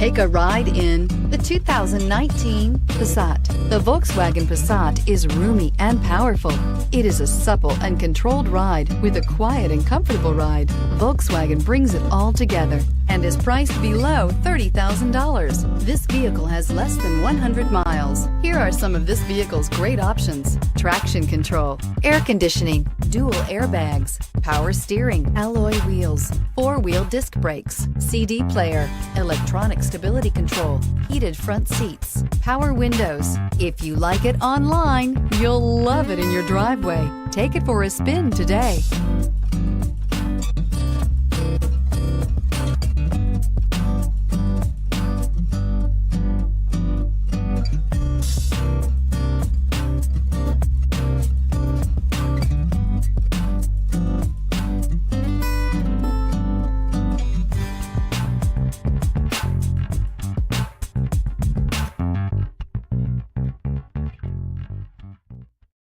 Take a ride in the 2019 Passat. The Volkswagen Passat is roomy and powerful. It is a supple and controlled ride with a quiet and comfortable ride. Volkswagen brings it all together and is priced below $30,000. This vehicle has less than 100 miles. Here are some of this vehicle's great options: traction control, air conditioning, dual airbags, power steering, alloy wheels, four-wheel disc brakes, CD player, electronic stability control, heated front seats, power windows. If you like it online, you'll love it in your driveway. Take it for a spin today.